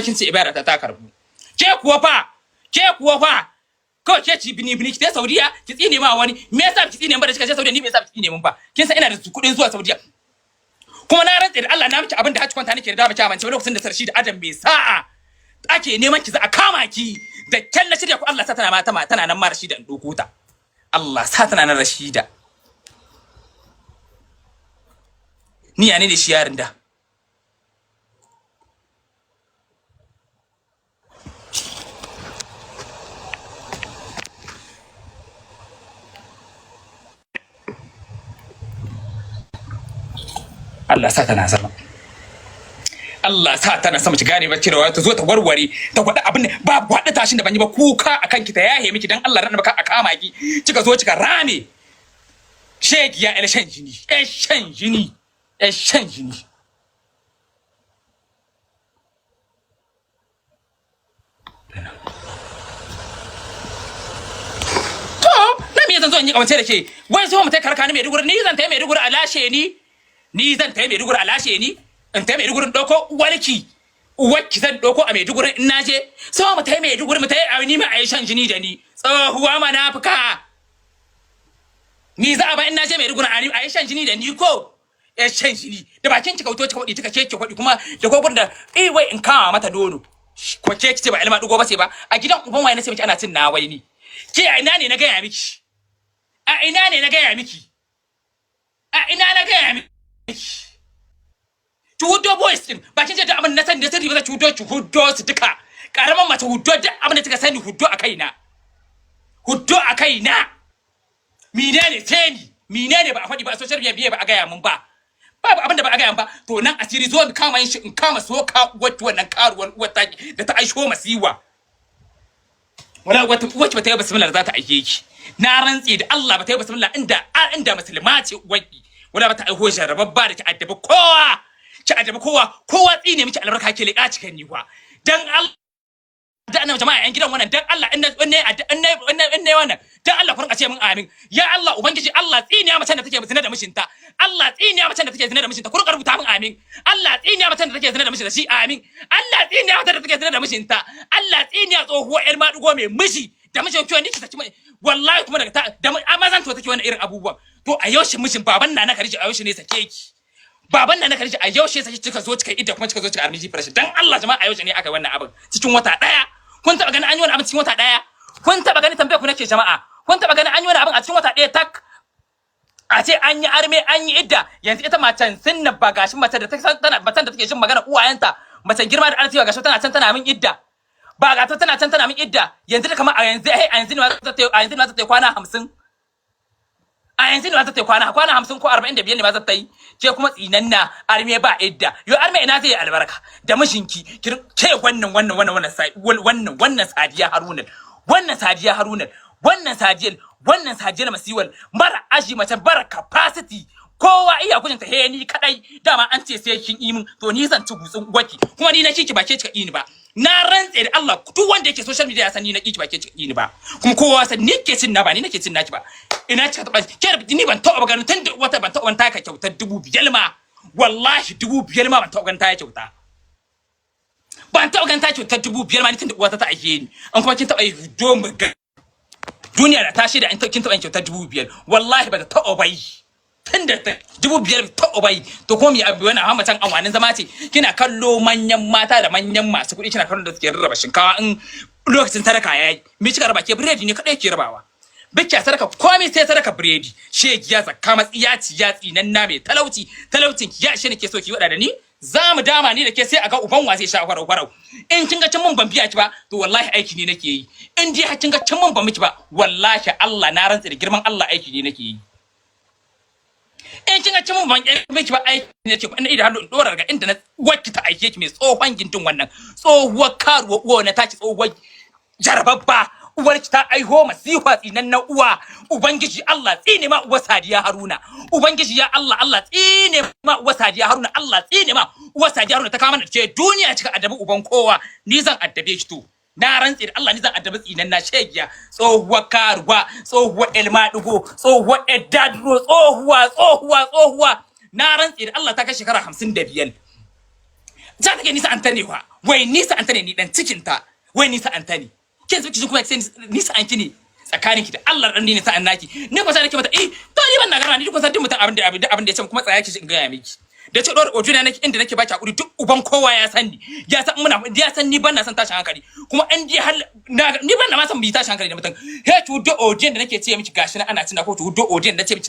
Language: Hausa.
kin ce ibada ta karbu ke kuwa fa ko ke ci bini ki ta Saudiya ki tsine ma wani me yasa ki tsine ba da kika je Saudiya ni me yasa ki tsine mun ba kin san ina da kudin zuwa Saudiya kuma na rantsa da Allah na miki abin da haci kwanta nake da ba ki amince lokacin da sarshi da Adam bai sa'a ake neman ki za a kama ki da kyan na shirya ku Allah sa tana nan ma Rashida in doko ta Allah sa tana nan Rashida ni ya ne da shi yarin da Allah sa tana sama Allah sa tana sama ki gane ba cewa ta zo ta warware ta gwada abin da babu gwada tashin da ban yi ba kuka akan ki ta yahe miki dan Allah ran baka a kama ki kika zo kika rame sheki ya shan jini to na me zan zo in yi kawance da ke wai zo mu tai karka ni Maiduguri ni zan tai Maiduguri a lashe ni zan tai Maiduguri a lashe ni in tai Maiduguri doko uwarki zan doko a Maiduguri in naje so mu tai Maiduguri mu tai a ni mai shan jini da ni tsohuwa manafika ni za a ba in naje Maiduguri a shan jini da ni ko shan jini da bakin ki kauto ki kwadi kika keke kwadi kuma da gogon da wai in kama mata dono ko ke kice ba ilma dugo ba sai ba a gidan uban waye na sai miki ana cin na wai ni ke a ina ne na ga ya miki Chudo boys din bakin da abin na sani da sirri ba chudo su duka karaman mace hudo duk abin da kika sani hudo a kaina menene ba a faɗi ba a social media ba a gaya mun ba babu abin da ba a gaya mun ba to nan asiri zo in kama yin shi in kama soka wannan karuwar uwar da ta aisho masiwa wala wacce ba ta yi bismillah za ta aike ki na rantsi da Allah ba ta yi bismillah inda musulma ce waki wala ba ta aiho jarababba da ki addabi kowa tsine miki albarka ke leka cikin ni kwa dan Allah da annabi jama'a yan gidan wannan dan Allah in wannan dan Allah ku rinka ce min amin ya Allah ubangiji Allah tsiniya macen da take zina da mishinta Allah tsiniya macen da take zina da mishinta ku rinka rubuta min amin Allah tsiniya macen da take zina da mishinta shi amin Allah tsiniya macen da take zina da mishinta Allah tsiniya tsohuwa yar madugo mai mishi da mishin kiyo ni ki saki mai wallahi kuma daga da amazan to take wannan irin abubuwan to a yaushe mishin baban na Khadija a yaushe ne sake ki baban na Khadija a yaushe sake kika zo kika idda kuma kika zo kika armiji fresh dan Allah jama'a a yaushe ne aka yi wannan abin cikin wata daya kun taba ganin an yi wani abin cikin wata daya kun taba ganin tambaye ku nake jama'a kun taba ganin an yi wani abin a cikin wata daya tak a ce an yi arme an yi idda yanzu ita macen sunna ba gashin mace da take jin magana uwayenta macen girma da arziki gashi tana can tana min idda ba ga tana can tana min idda yanzu da kamar a yanzu ne ma ta ta kwana 50 a yanzu ne ma ta ta kwana 50 ko 45 ne ma ta yi ke kuma tsinanna arme ba idda yo arme ina zai albarka da mishinki ke wannan Sadiya Masiwal mara aji mace bara capacity kowa iya kujin ta ni kadai dama an ce sai kin yi min to ni zan ci gutsun gwaki kuma ni na kiki ba ke cika ni ba na rantse da Allah duk wanda yake social media ya san ni na kiki ba ke cika ni ba kuma kowa san ni ke cin na ba ni nake cin naki ba ina cika taba ke ni ban taɓa ganin tun wata ban taɓa ta ka kyautar 5,000 ma wallahi 5,000 ma ban taɓa ganin ta kyauta ban taɓa ganin ta kyautar 5,000 ma ni tun da uwata ta ake ni an kuma kin taɓa yi domin duniya da ta shaida in kin taɓa kyautar 5,000 wallahi ba ta taɓa bai tunda 5,000 taɓa bai to ko mi abu wani amma can amfanin zama ce kina kallo manyan mata da manyan masu kuɗi kina kallo da suke rarraba shinkawa in lokacin sadaka yayi mi kika raba ke biredi ne kadai ke rabawa bikya sadaka komai sai sadaka biredi shegiya zakka matsiya ciya tsinanna mai talaucin ki ya shi ne ke so ki wada da ni za mu dama ni da ke sai a ga uban wa zai sha farau in kin ga cin mun ban biya ki ba to wallahi aiki ne nake yi in dai kin ga cin mun ban miki ba wallahi Allah na rantsa da girman Allah aiki ne nake yi in kin ga cin mun ban miki ba aiki ne nake ina idan hannu in dora daga inda na wacce ta aike ki mai tsohon gindin wannan tsohuwar karuwa uwa na taci tsohuwar jarbabba uwarki ta aiho masifa tsinan na uwa ubangiji Allah tsine ma uwa Sadiya Haruna ubangiji ya Allah tsine ma uwa Sadiya Haruna Allah tsine ma uwa Sadiya Haruna ta kama da ce duniya cika addabi uban kowa ni zan addabe shi to na rantsi da Allah ni zan addabi tsinan na shegiya tsohuwar karuwa tsohuwar elmadugo tsohuwar eddadro tsohuwa na rantsi da Allah ta kai shekara 55 za ta ke nisa an tane wa wai nisa an tane ni dan cikin ta wai nisa an tane kin so kishin kuma sai nisa an kini tsakanin ki da Allah dan ne sa'an naki ni ko sai nake mata to ni ban na garma ni ko sai duk mutum abin da ya ce kuma tsaya ki in ga ya miki da ce dora ojuna nake inda nake baki hakuri duk uban kowa ya san ni ya san ni ban na san tashin hankali kuma an ji hal ni ban na ma san bi tashin hankali da mutum he to do ojin da nake ce miki gashi na ana cina ko to do ojin da ce miki